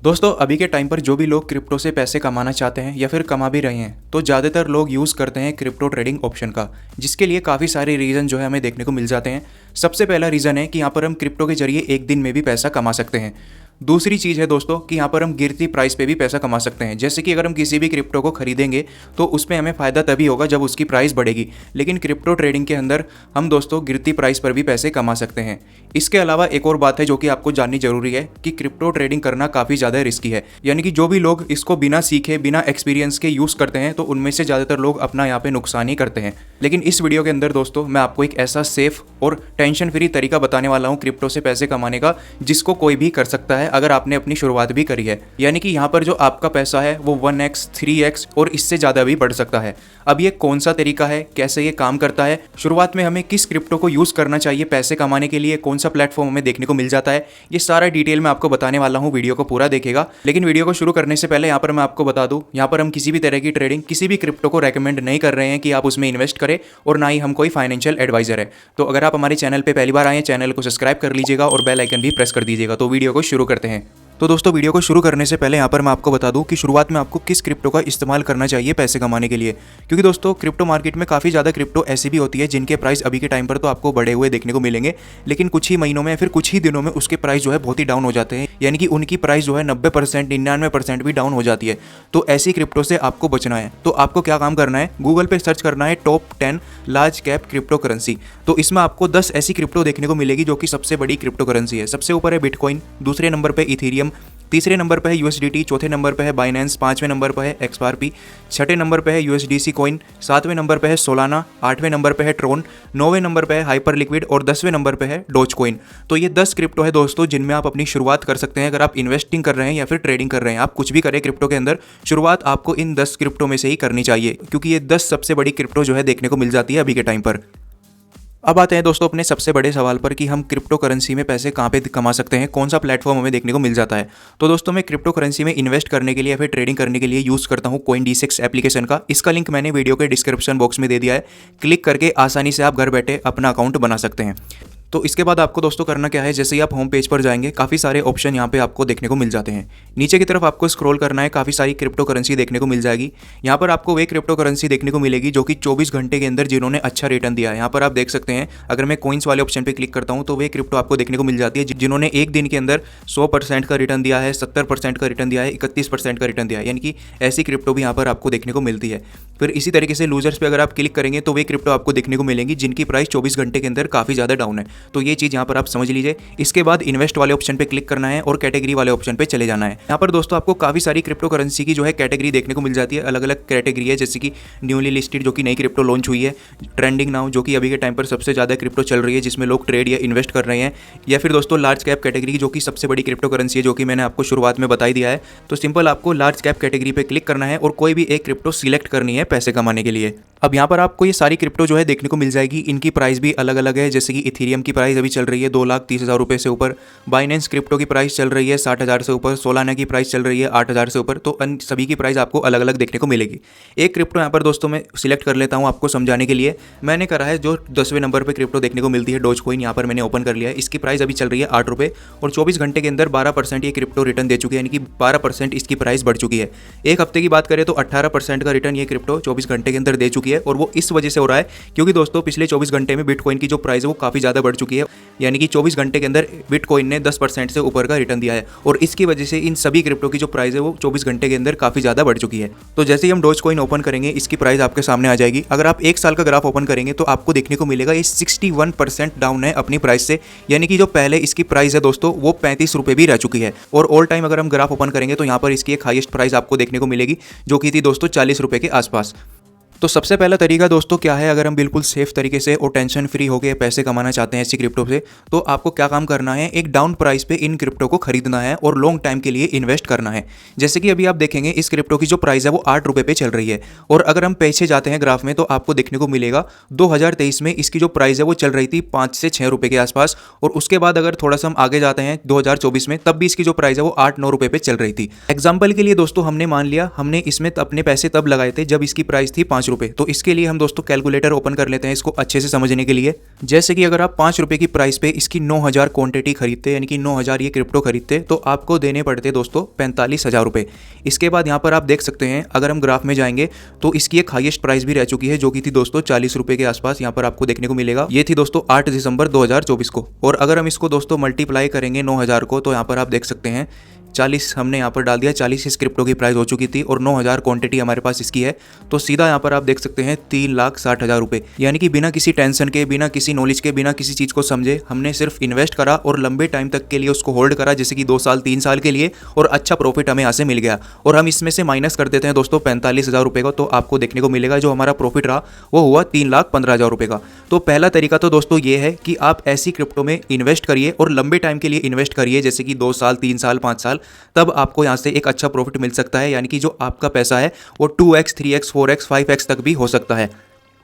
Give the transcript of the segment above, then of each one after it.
दोस्तों अभी के टाइम पर जो भी लोग क्रिप्टो से पैसे कमाना चाहते हैं या फिर कमा भी रहे हैं तो ज़्यादातर लोग यूज़ करते हैं क्रिप्टो ट्रेडिंग ऑप्शन का, जिसके लिए काफ़ी सारे रीज़न जो है हमें देखने को मिल जाते हैं। सबसे पहला रीज़न है कि यहाँ पर हम क्रिप्टो के जरिए एक दिन में भी पैसा कमा सकते हैं। दूसरी चीज़ है दोस्तों कि यहाँ पर हम गिरती प्राइस पे भी पैसा कमा सकते हैं। जैसे कि अगर हम किसी भी क्रिप्टो को खरीदेंगे तो उसमें हमें फ़ायदा तभी होगा जब उसकी प्राइस बढ़ेगी, लेकिन क्रिप्टो ट्रेडिंग के अंदर हम दोस्तों गिरती प्राइस पर भी पैसे कमा सकते हैं। इसके अलावा एक और बात है जो कि आपको जाननी जरूरी है कि क्रिप्टो ट्रेडिंग करना काफ़ी ज़्यादा रिस्की है, यानी कि जो भी लोग इसको बिना सीखे बिना एक्सपीरियंस के यूज़ करते हैं तो उनमें से ज़्यादातर लोग अपना यहाँ पे नुकसान ही करते हैं। लेकिन इस वीडियो के अंदर दोस्तों मैं आपको एक ऐसा सेफ और टेंशन फ्री तरीका बताने वाला हूँ क्रिप्टो से पैसे कमाने का, जिसको कोई भी कर सकता है अगर आपने अपनी शुरुआत भी करी है। यानी कि यहाँ पर जो आपका पैसा है वो 1x 3x और इससे ज़्यादा भी बढ़ सकता है। अब ये कौन सा तरीका है, कैसे ये काम करता है, शुरुआत में हमें किस क्रिप्टो को यूज़ करना चाहिए पैसे कमाने के लिए, कौन सा प्लेटफॉर्म हमें देखने को मिल जाता है, ये सारा डिटेल मैं आपको बताने वाला हूँ। वीडियो को पूरा देखेगा। लेकिन वीडियो को शुरू करने से पहले यहाँ पर मैं आपको बता दूँ, यहाँ पर हम किसी भी तरह की ट्रेडिंग किसी भी क्रिप्टो को रेकमेंड नहीं कर रहे हैं कि आप उसमें इन्वेस्ट करें, और ना ही हम कोई फाइनेंशियल एडवाइजर है। तो अगर आप हमारे चैनल पर पहली बार आए, चैनल को सब्सक्राइब कर लीजिएगा और बेल आइकन भी प्रेस कर दीजिएगा। तो वीडियो को शुरू करते हैं। तो दोस्तों वीडियो को शुरू करने से पहले यहाँ पर मैं आपको बता दूं कि शुरुआत में आपको किस क्रिप्टो का इस्तेमाल करना चाहिए पैसे कमाने के लिए, क्योंकि दोस्तों क्रिप्टो मार्केट में काफ़ी ज़्यादा क्रिप्टो ऐसी भी होती है जिनके प्राइस अभी के टाइम पर तो आपको बढ़े हुए देखने को मिलेंगे, लेकिन कुछ ही महीनों में या फिर कुछ ही दिनों में उसके प्राइस जो है बहुत ही डाउन हो जाते हैं। यानी कि उनकी प्राइस जो है 90% 99% भी डाउन हो जाती है। तो ऐसी क्रिप्टो से आपको बचना है। तो आपको क्या काम करना है, गूगल पे सर्च करना है top 10 large cap crypto currency. तो इसमें आपको 10 ऐसी क्रिप्टो देखने को मिलेगी जो कि सबसे बड़ी क्रिप्टो करेंसी है। सबसे ऊपर है बिटकॉइन, दूसरे नंबर पर इथेरियम, तीसरे नंबर पर है यूएसडीटी, चौथे नंबर पर है बाइनेंस, पांचवें नंबर पर है एक्सआरपी, छठे नंबर पर है यूएसडीसी कॉइन, सातवें नंबर पर है सोलाना, आठवें नंबर पर है ट्रोन, नौवें नंबर पर है हाइपर लिक्विड और 10वें नंबर पर है डोज कॉइन। तो ये 10 क्रिप्टो है दोस्तों जिनमें आप अपनी शुरुआत कर सकते हैं। अगर आप इन्वेस्टिंग कर रहे हैं या फिर ट्रेडिंग कर रहे हैं, आप कुछ भी करें क्रिप्टो के अंदर, शुरुआत आपको इन 10 क्रिप्टो में से ही करनी चाहिए, क्योंकि ये 10 सबसे बड़ी क्रिप्टो जो है देखने को मिल जाती है अभी के टाइम पर। अब आते हैं दोस्तों अपने सबसे बड़े सवाल पर कि हम क्रिप्टो करेंसी में पैसे कहाँ पे कमा सकते हैं, कौन सा प्लेटफॉर्म हमें देखने को मिल जाता है। तो दोस्तों मैं क्रिप्टो करेंसी में इन्वेस्ट करने के लिए या फिर ट्रेडिंग करने के लिए यूज़ करता हूँ CoinDesk एप्लीकेशन का। इसका लिंक मैंने वीडियो के डिस्क्रिप्शन बॉक्स में दे दिया है। क्लिक करके आसानी से आप घर बैठे अपना अकाउंट बना सकते हैं। तो इसके बाद आपको दोस्तों करना क्या है, जैसे ही आप होम पेज पर जाएंगे काफ़ी सारे ऑप्शन यहाँ पे आपको देखने को मिल जाते हैं। नीचे की तरफ आपको स्क्रॉल करना है, काफ़ी सारी क्रिप्टो करेंसी देखने को मिल जाएगी। यहाँ पर आपको वे क्रिप्टो करेंसी देखने को मिलेगी जो कि 24 घंटे के अंदर जिन्होंने अच्छा रिटर्न दिया है। यहाँ पर आप देख सकते हैं, अगर मैं कॉइन्स वाले ऑप्शन पर क्लिक करता हूँ तो वे क्रिप्टो आपको देखने को मिल जाती है जिन्होंने एक दिन के अंदर 100% का रिटर्न दिया है, 70% का रिटर्न दिया है, 31% का रिटर्न दिया है। यानी कि ऐसी क्रिप्टो भी यहाँ पर आपको देखने को मिलती है। फिर इसी तरीके से लूजर्स पे अगर आप क्लिक करेंगे तो वे क्रिप्टो आपको देखने को मिलेंगी जिनकी प्राइस 24 घंटे के अंदर काफ़ी ज़्यादा डाउन है। तो ये चीज़ यहाँ पर आप समझ लीजिए। इसके बाद इन्वेस्ट वाले ऑप्शन पे क्लिक करना है और कैटेगरी वाले ऑप्शन पे चले जाना है। यहाँ पर दोस्तों आपको काफ़ी सारी क्रिप्टो करेंसी की जो है कैटेगरी देखने को मिल जाती है। अलग अलग कैटेगरी है, जैसे कि न्यूली लिस्टेड जो कि नई क्रिप्टो लॉन्च हुई है, ट्रेंडिंग नाउ जो कि अभी के टाइम पर सबसे ज़्यादा क्रिप्टो चल रही है जिसमें लोग ट्रेड या इन्वेस्ट कर रहे हैं, या फिर दोस्तों लार्ज कैप कैटेगरी जो कि सबसे बड़ी क्रिप्टो करेंसी है जो कि मैंने आपको शुरुआत में बता ही दिया है। तो सिंपल आपको लार्ज कैप कैटेगरी पे क्लिक करना है और कोई भी एक क्रिप्टो सिलेक्ट करनी है पैसे कमाने के लिए। अब यहाँ पर आपको ये सारी क्रिप्टो जो है देखने को मिल जाएगी। इनकी प्राइस भी अलग अलग है, जैसे कि इथेरियम की प्राइस अभी चल रही है 2,30,000 रुपये से ऊपर, बाइनेंस क्रिप्टो की प्राइस चल रही है 60,000 से ऊपर, सोलाना की प्राइस चल रही है 8,000 से ऊपर। तो अन सभी की प्राइस आपको अलग अलग देखने को मिलेगी। एक क्रिप्टो यहाँ पर दोस्तों मैं सिलेक्ट कर लेता हूँ आपको समझाने के लिए। मैंने करा है जो 10वें नंबर पर क्रिप्टो देखने को मिलती है डोज कॉइन, यहाँ पर मैंने ओपन कर लिया है। इसकी प्राइस अभी चल रही है 8 रुपये और 24 घंटे के अंदर 12% ये क्रिप्टो रिटर्न दे चुकी है, यानी कि 12% इसकी प्राइस बढ़ चुकी है। एक हफ्ते की बात करें तो 18% का रिटर्न ये क्रिप्टो 24 घंटे के अंदर दे चुकी है, और वो इस वजह से हो रहा है क्योंकि दोस्तों पिछले 24 घंटे में बिटकॉइन की जो प्राइस है वो काफ़ी ज़्यादा बढ़ चुकी है। यानी कि 24 घंटे के अंदर बिटकॉइन ने 10% से ऊपर का रिटर्न दिया है, और इसकी वजह से इन सभी क्रिप्टो की जो प्राइस है वो 24 घंटे के अंदर काफ़ी ज़्यादा बढ़ चुकी है। तो जैसे ही हम डोज कॉइन ओपन करेंगे इसकी प्राइस आपके सामने आ जाएगी। अगर आप एक साल का ग्राफ ओपन करेंगे तो आपको देखने को मिलेगा ये 61% डाउन है अपनी प्राइस से, यानी कि जो पहले इसकी प्राइस है दोस्तों वो 35 रुपये भी रह चुकी है। और ऑल टाइम अगर हम ग्राफ ओपन करेंगे तो यहाँ पर इसकी एक हाईएस्ट प्राइस आपको देखने को मिलेगी जो कि थी दोस्तों 40 रुपये के आसपास। तो सबसे पहला तरीका दोस्तों क्या है, अगर हम बिल्कुल सेफ तरीके से और टेंशन फ्री होकर पैसे कमाना चाहते हैं ऐसी क्रिप्टो से, तो आपको क्या काम करना है, एक डाउन प्राइस पे इन क्रिप्टो को खरीदना है और लॉन्ग टाइम के लिए इन्वेस्ट करना है। जैसे कि अभी आप देखेंगे इस क्रिप्टो की जो प्राइस है वो 8 रुपये पे चल रही है, और अगर हम पीछे जाते हैं ग्राफ में तो आपको देखने को मिलेगा 2023 में इसकी जो प्राइस है वो चल रही थी 5 से 6 रुपये के आसपास, और उसके बाद अगर थोड़ा सा हम आगे जाते हैं 2024 में तब भी इसकी जो प्राइस है वो 8-9 रुपये पे चल रही थी। एग्जाम्पल के लिए दोस्तों हमने मान लिया हमने इसमें अपने पैसे तब लगाए थे जब इसकी प्राइस थी 5 रुपये। तो इसके लिए हम दोस्तों कैलकुलेटर ओपन कर लेते हैं इसको अच्छे से समझने के लिए। जैसे कि अगर आप 5 रुपये की प्राइस पे इसकी 9000 क्वांटिटी खरीदते, यानी कि 9000 ये क्रिप्टो खरीदते, तो आपको देने पड़ते दोस्तों 45,000 रुपये। इसके बाद यहाँ पर आप देख सकते हैं, अगर हम ग्राफ में जाएंगे तो इसकी एक हाईएस्ट प्राइस भी रह चुकी है, जो कि थी दोस्तों 40 रुपये के आसपास। यहाँ पर आपको देखने को मिलेगा, ये थी दोस्तों 8 दिसंबर 2024 को। और अगर हम इसको दोस्तों मल्टीप्लाई करेंगे 9000 को, तो यहाँ पर आप देख सकते हैं 40 हमने यहाँ पर डाल दिया, 40 इस क्रिप्टो की प्राइस हो चुकी थी और 9000 क्वांटिटी हमारे पास इसकी है। तो सीधा यहाँ पर आप देख सकते हैं 3,60,000 रुपये, यानी कि बिना किसी टेंशन के, बिना किसी नॉलेज के, बिना किसी चीज़ को समझे हमने सिर्फ इन्वेस्ट करा और लंबे टाइम तक के लिए उसको होल्ड करा, जैसे कि 2 साल 3 साल के लिए, और अच्छा प्रॉफिट हमें यहाँ से मिल गया। और हम इसमें से माइनस कर देते हैं दोस्तों 45,000 रुपये का, तो आपको देखने को मिलेगा जो हमारा प्रॉफिट रहा वो हुआ 3,15,000 रुपये का। तो पहला तरीका तो दोस्तों ये है कि आप ऐसी क्रिप्टो में इन्वेस्ट करिए और लंबे टाइम के लिए इन्वेस्ट करिए, जैसे कि 2 साल 3 साल 5 साल, तब आपको यहाँ से एक अच्छा प्रॉफिट मिल सकता है। यानी कि जो आपका पैसा है वो 2x 3x 4x 5x तक भी हो सकता है।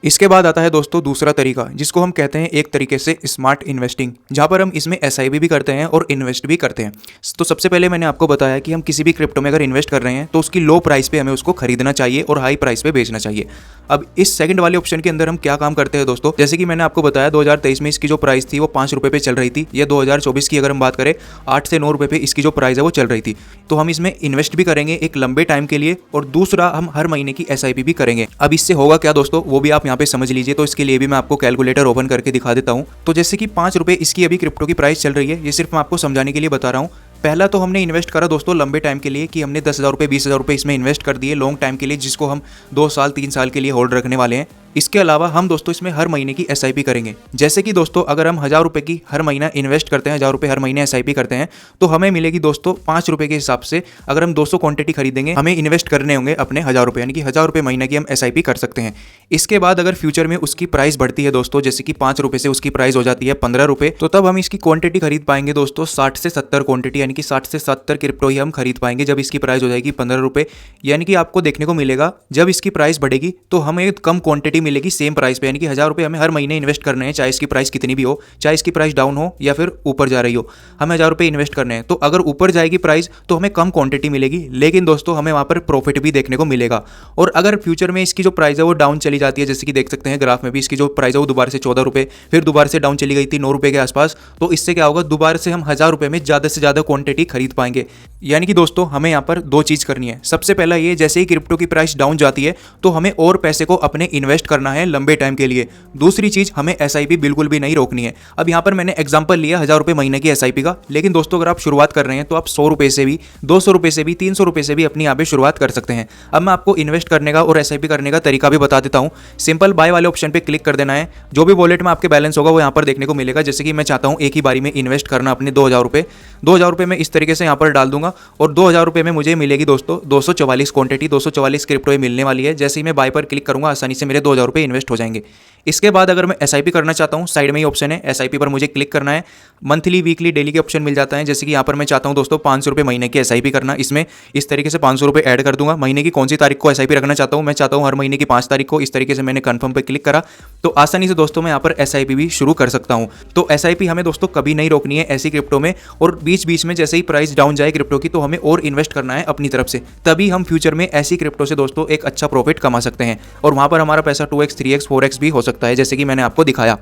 इसके बाद आता है दोस्तों दूसरा तरीका, जिसको हम कहते हैं एक तरीके से स्मार्ट इन्वेस्टिंग, जहाँ पर हम इसमें SIP भी करते हैं और इन्वेस्ट भी करते हैं। तो सबसे पहले मैंने आपको बताया कि हम किसी भी क्रिप्टो में अगर इन्वेस्ट कर रहे हैं तो उसकी लो प्राइस पे हमें उसको खरीदना चाहिए और हाई प्राइस पे बेचना चाहिए। अब इस सेकंड वाले ऑप्शन के अंदर हम क्या काम करते हैं दोस्तों, जैसे कि मैंने आपको बताया 2023 में इसकी जो प्राइस थी वो 5 रुपये पे चल रही थी, या 2024 की अगर हम बात करें 8 से 9 रुपये पे इसकी जो प्राइस है वो चल रही थी। तो हम इसमें इन्वेस्ट भी करेंगे एक लंबे टाइम के लिए, और दूसरा हम हर महीने की SIP भी करेंगे। अब इससे होगा क्या दोस्तों, वो भी आप यहाँ पे समझ लीजिए। तो इसके लिए भी मैं आपको कैलकुलेटर ओपन करके दिखा देता हूँ। तो जैसे कि 5 रुपये इसकी अभी क्रिप्टो की प्राइस चल रही है, ये सिर्फ मैं आपको समझाने के लिए बता रहा हूँ। पहला तो हमने इन्वेस्ट करा दोस्तों लंबे टाइम के लिए, कि हमने 10,000 रुपये 20,000 रुपये इसमें इन्वेस्ट कर दिए लॉन्ग टाइम के लिए, जिसको हम 2 साल 3 साल के लिए होल्ड रखने वाले हैं। इसके अलावा हम दोस्तों इसमें हर महीने की SIP करेंगे। जैसे कि दोस्तों अगर हम 1000 रुपये की हर महीना इन्वेस्ट करते हैं, 1000 रुपये हर महीने SIP करते हैं, तो हमें मिलेगी दोस्तों 5 रुपये के हिसाब से। अगर हम 200 क्वांटिटी खरीदेंगे, हमें इन्वेस्ट करने होंगे अपने 1000 रुपये, यानी कि 1000 रुपये महीने की हम SIP कर सकते हैं। इसके बाद अगर फ्यूचर में उसकी प्राइस बढ़ती है दोस्तों, जैसे कि 5 रुपये से उसकी प्राइस हो जाती है 15 रुपये, तो तब हम इसकी क्वांटिटी खरीद पाएंगे दोस्तों 60 से 70 क्वांटिटी, यानी कि 60 से 70 क्रिप्टो ही हम खरीद पाएंगे जब इसकी प्राइस हो जाएगी 15 रुपये। यानी कि आपको देखने को मिलेगा जब इसकी प्राइस बढ़ेगी तो हमें कम क्वांटिटी मिलेगी सेम प्राइस पे, यानी कि 1000 रुपये हमें हर महीने इन्वेस्ट करने हैं, चाहे इसकी प्राइस कितनी भी हो, चाहे इसकी प्राइस डाउन हो या फिर ऊपर जा रही हो, हमें 1000 रुपये इन्वेस्ट करने हैं। तो अगर ऊपर जाएगी प्राइस तो हमें कम क्वांटिटी मिलेगी, लेकिन दोस्तों हमें वहाँ पर प्रॉफिट भी देखने को मिलेगा। और अगर फ्यूचर में इसकी जो प्राइस है वो डाउन चली जाती है, जैसे कि देख सकते हैं ग्राफ में भी इसकी जो प्राइस है वो दोबारा से 14 रुपये, फिर दोबारा से डाउन चली गई थी 9 रुपये के आसपास, तो इससे क्या होगा, दोबारा से हम 1000 रुपये में ज़्यादा से ज़्यादा क्वांटिटी खरीद पाएंगे। यानी कि दोस्तों हमें यहाँ पर 2 चीज़ करनी है। सबसे पहला ये, जैसे ही क्रिप्टो की प्राइस डाउन जाती है तो हमें और पैसे को अपने इन्वेस्ट करना है लंबे टाइम के लिए। दूसरी चीज़, हमें SIP बिल्कुल भी नहीं रोकनी है। अब यहाँ पर मैंने एग्जांपल लिया 1000 रुपये महीने की SIP का, लेकिन दोस्तों अगर आप शुरुआत कर रहे हैं तो आप 100 रुपये से भी, 200 रुपये से भी, 300 रुपये से भी अपनी यहाँ पे शुरुआत कर सकते हैं। अब मैं आपको इन्वेस्ट करने का और SIP करने का तरीका भी बता देता हूँ। सिंपल बाय वाले ऑप्शन पर क्लिक कर देना है, जो भी वॉलेट में आपके बैलेंस होगा वो यहाँ पर देखने को मिलेगा। जैसे कि मैं चाहता हूँ एक ही बारी में इन्वेस्ट करना अपने 2000 रुपये, 2000 रुपये में इस तरीके से यहाँ पर डाल दूंगा, और 2000 रुपये में मुझे मिलेगी दोस्तों 244 क्वांटिटी, 244 क्रिप्टो मिलने वाली है। जैसे ही मैं बाय पर क्लिक करूंगा आसानी से मेरे 2000 रुपये इन्वेस्ट हो जाएंगे। इसके बाद अगर मैं SIP करना चाहता हूँ, साइड में ही ऑप्शन है SIP पर मुझे क्लिक करना है। मंथली, वीकली, डेली के ऑप्शन मिल जाता है। जैसे कि यहाँ पर मैं चाहता हूँ दोस्तों 500 रुपये महीने की SIP करना, इसमें इस तरीके से 500 रुपये ऐड कर दूंगा। महीने की कौन सी तारीख को SIP रखना चाहता हूँ, मैं चाहता हूँ हर महीने की 5 तारीख को। इस तरीके से मैंने कन्फर्म पर क्लिक करा तो आसानी से दोस्तों मैं यहाँ पर SIP भी शुरू कर सकता हूँ। तो SIP हमें दोस्तों कभी नहीं रोकनी है ऐसी क्रिप्टो में, और बीच बीच में जैसे ही प्राइस डाउन जाए क्रिप्टो की तो हमें और इन्वेस्ट करना है अपनी तरफ से, तभी हम फ्यूचर में ऐसी क्रिप्टो से दोस्तों एक अच्छा प्रॉफिट कमा सकते हैं, और वहाँ पर हमारा पैसा 2x 3x 4x भी हो सकता है, जैसे कि मैंने आपको दिखाया।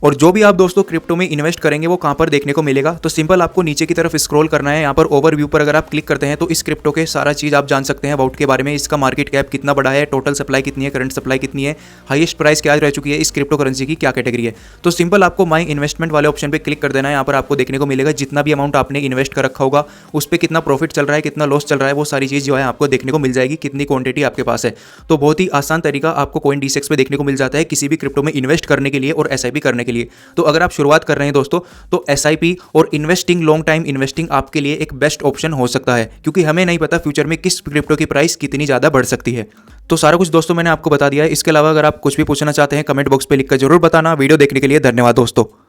और जो भी आप दोस्तों क्रिप्टो में इन्वेस्ट करेंगे वो कहाँ पर देखने को मिलेगा, तो सिंपल आपको नीचे की तरफ स्क्रॉल करना है। यहाँ पर ओवरव्यू पर अगर आप क्लिक करते हैं तो इस क्रिप्टो के सारा चीज़ आप जान सकते हैं अबाउट के बारे में। इसका मार्केट कैप कितना बड़ा है, टोटल सप्लाई कितनी है, करंट सप्लाई कितनी है, हाईएस्ट प्राइस क्या रह चुकी है, इस क्रिप्टो करेंसी की क्या कैटेगरी है। तो सिंपल आपको माई इन्वेस्टमेंट वाले ऑप्शन पर क्लिक कर देना है। यहाँ पर आपको देखने को मिलेगा जितना भी अमाउंट आपने इन्वेस्ट कर रखा होगा उस पर कितना प्रॉफिट चल रहा है, कितना लॉस चल रहा है, वो सारी चीज़ जो है आपको देखने को मिल जाएगी, कितनी क्वांटिटी आपके पास है। तो बहुत ही आसान तरीका आपको CoinDesk पे देखने को मिल जाता है किसी भी क्रिप्टो में इन्वेस्ट करने के लिए और SIP करने के लिए। तो अगर आप शुरुआत कर रहे हैं दोस्तों तो SIP और इन्वेस्टिंग, लॉन्ग टाइम इन्वेस्टिंग आपके लिए एक बेस्ट ऑप्शन हो सकता है, क्योंकि हमें नहीं पता फ्यूचर में किस क्रिप्टो की प्राइस कितनी ज़्यादा बढ़ सकती है। तो सारा कुछ दोस्तों मैंने आपको बता दिया है। इसके अलावा अगर आप कुछ भी पूछना चाहते हैं कमेंट बॉक्स पे लिखकर जरूर बताना। वीडियो देखने के लिए धन्यवाद दोस्तों।